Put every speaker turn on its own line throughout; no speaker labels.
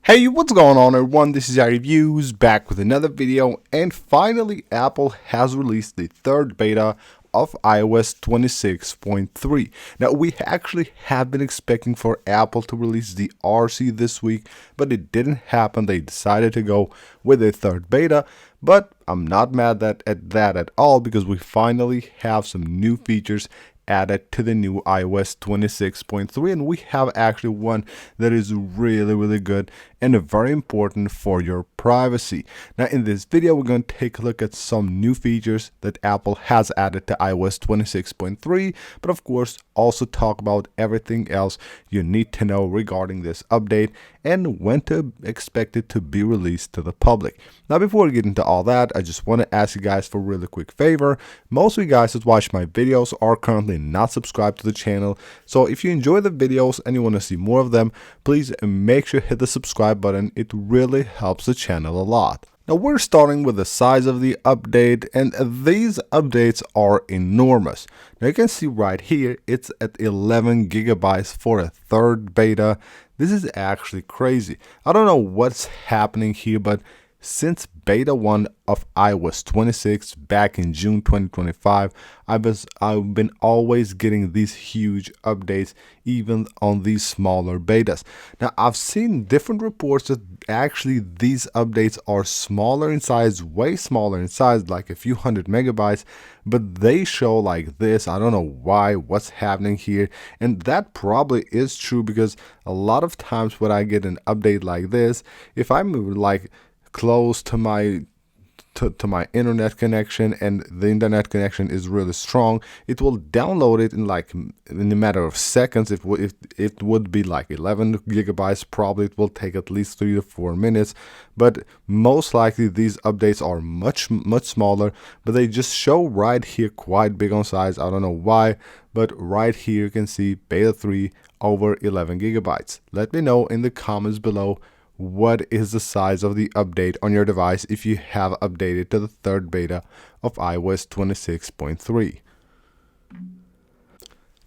Hey, what's going on everyone? This is iReviews back with another video, and finally Apple has released the third beta of iOS 26.3. Now we actually have been expecting for Apple to release the RC this week, but it didn't happen. They decided to go with a third beta, but I'm not mad at that at all because we finally have some new features added to the new iOS 26.3, and we have actually one that is really good and very important for your privacy. Now in this video we're going to take a look at some new features that Apple has added to iOS 26.3, but of course also talk about everything else you need to know regarding this update and when to expect it to be released to the public. Now before we get into all that, I just want to ask you guys for a really quick favor. Most of you guys that watch my videos are currently not subscribed to the channel, so if you enjoy the videos and you want to see more of them, please make sure to hit the subscribe button. It really helps the channel a lot. Now we're starting with the size of the update, and these updates are enormous. Now you can see right here it's at 11 gigabytes for a third beta. This is actually crazy. I don't know what's happening here, but since beta 1 of iOS 26 back in June 2025, I've been always getting these huge updates even on these smaller betas. Now I've seen different reports that actually these updates are smaller in size, way smaller in size, like a few hundred megabytes, but they show like this. I don't know why, what's happening here, and that probably is true because a lot of times when I get an update like this, if I'm like close to my internet connection and the internet connection is really strong, it will download it in a matter of seconds. If it would be like 11 gigabytes, probably it will take at least 3 to 4 minutes, but most likely these updates are much smaller, but they just show right here quite big on size. I don't know why, but right here you can see beta 3 over 11 gigabytes. Let me know in the comments below what is the size of the update on your device if you have updated to the third beta of iOS 26.3.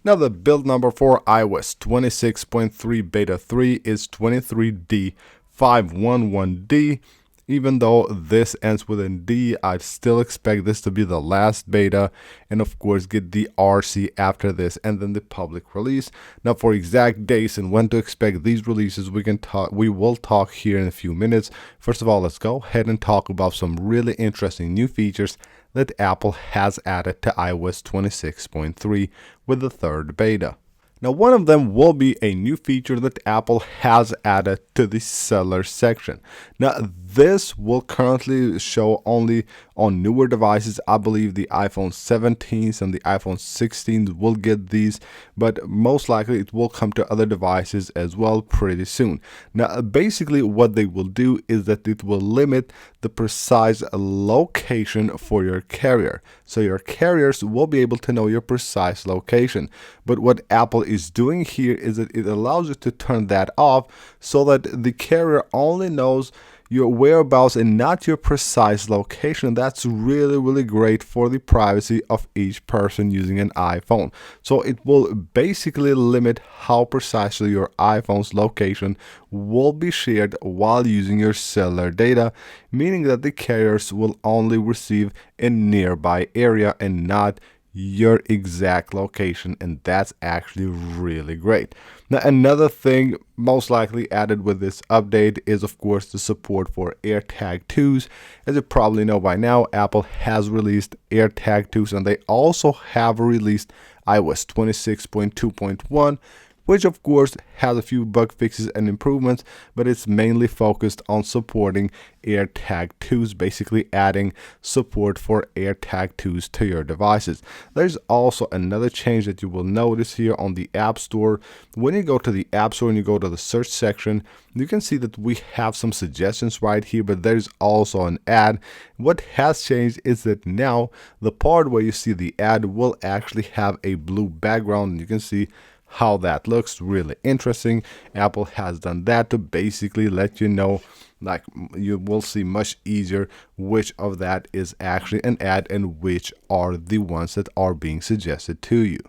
Now the build number for iOS 26.3 beta 3 is 23D511D. Even though this ends with a D, I still expect this to be the last beta, and of course get the RC after this and then the public release. Now for exact dates and when to expect these releases, we will talk here in a few minutes. First of all, let's go ahead and talk about some really interesting new features that Apple has added to iOS 26.3 with the third beta. Now one of them will be a new feature that Apple has added to the seller section. Now this will currently show only on newer devices. I believe the iPhone 17s and the iPhone 16s will get these, but most likely it will come to other devices as well pretty soon. Now basically what they will do is that it will limit the precise location for your carrier. So your carriers will be able to know your precise location. But what Apple is doing here is that it allows you to turn that off so that the carrier only knows your whereabouts and not your precise location. That's really great for the privacy of each person using an iPhone. So it will basically limit how precisely your iPhone's location will be shared while using your cellular data, meaning that the carriers will only receive a nearby area and not your exact location, and that's actually really great. Now another thing most likely added with this update is of course the support for AirTag 2s. As you probably know by now, Apple has released AirTag 2s, and they also have released iOS 26.2.1, which of course has a few bug fixes and improvements, but it's mainly focused on supporting AirTag 2s, basically adding support for AirTag 2s to your devices. There's also another change that you will notice here on the App Store. When you go to the App Store and you go to the search section, you can see that we have some suggestions right here, but there's also an ad. What has changed is that now the part where you see the ad will actually have a blue background, and you can see how that looks really interesting. Apple has done that to basically let you know, like, you will see much easier which of that is actually an ad and which are the ones that are being suggested to you.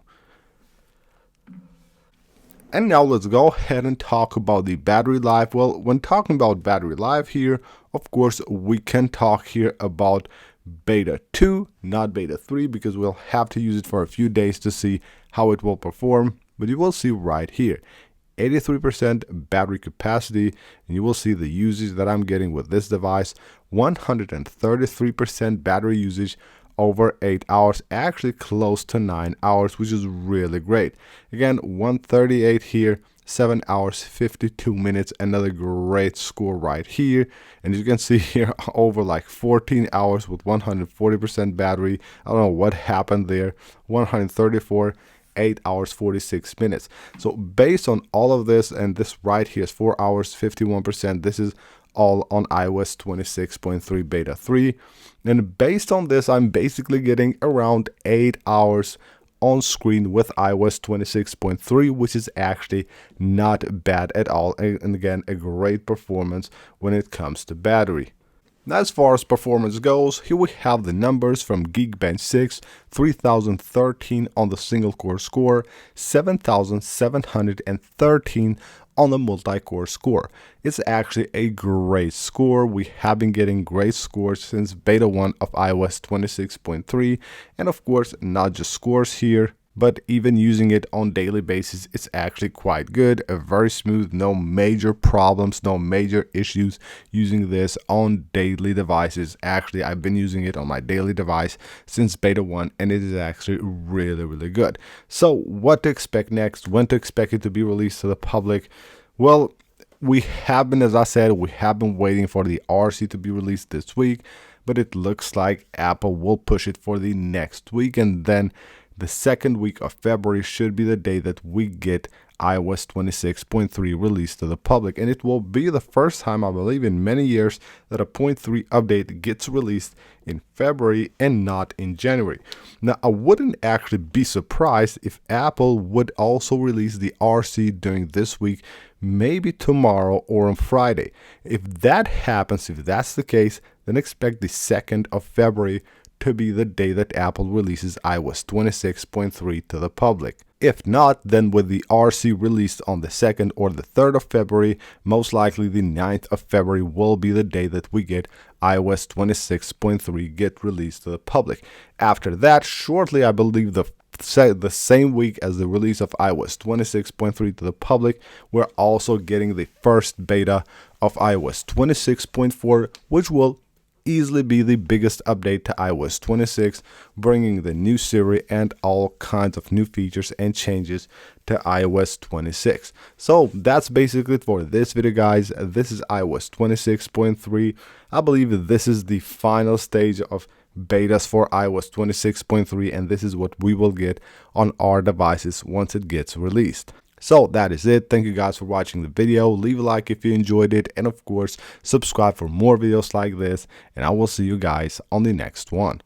And now let's go ahead and talk about the battery life. Well, when talking about battery life here, of course, we can talk here about beta 2, not beta 3, because we'll have to use it for a few days to see how it will perform. But you will see right here, 83% battery capacity, and you will see the usage that I'm getting with this device, 133% battery usage over 8 hours, actually close to 9 hours, which is really great. Again, 138 here, 7 hours 52 minutes, another great score right here. And you can see here over like 14 hours with 140% battery. I don't know what happened there. 134, 8 hours 46 minutes. So based on all of this, and this right here is 4 hours 51%, this is all on iOS 26.3 beta 3. And based on this, I'm basically getting around 8 hours on screen with iOS 26.3, which is actually not bad at all. And again, a great performance when it comes to battery. Now, as far as performance goes, here we have the numbers from Geekbench 6, 3013 on the single core score, 7713 on the multi-core score. It's actually a great score. We have been getting great scores since beta 1 of iOS 26.3, and of course, not just scores here, but even using it on daily basis, it's actually quite good, very smooth, no major problems, no major issues using this on daily devices. Actually, I've been using it on my daily device since beta 1, and it is actually really good. So what to expect next, when to expect it to be released to the public? Well, we have been, as I said, we have been waiting for the RC to be released this week, but it looks like Apple will push it for the next week, and then the second week of February should be the day that we get iOS 26.3 released to the public. And it will be the first time, I believe, in many years that a 0.3 update gets released in February and not in January. Now, I wouldn't actually be surprised if Apple would also release the RC during this week, maybe tomorrow or on Friday. If that happens, if that's the case, then expect the 2nd of February to be the day that Apple releases iOS 26.3 to the public. If not, then with the RC released on the 2nd or the 3rd of February, most likely the 9th of February will be the day that we get iOS 26.3 get released to the public. After that, shortly, I believe the same week as the release of iOS 26.3 to the public, we're also getting the first beta of iOS 26.4, which will easily be the biggest update to iOS 26, bringing the new Siri and all kinds of new features and changes to iOS 26. So that's basically it for this video, guys. This is iOS 26.3. I believe this is the final stage of betas for iOS 26.3, and this is what we will get on our devices once it gets released. So that is it. Thank you guys for watching the video. Leave a like if you enjoyed it, and of course subscribe for more videos like this, and I will see you guys on the next one.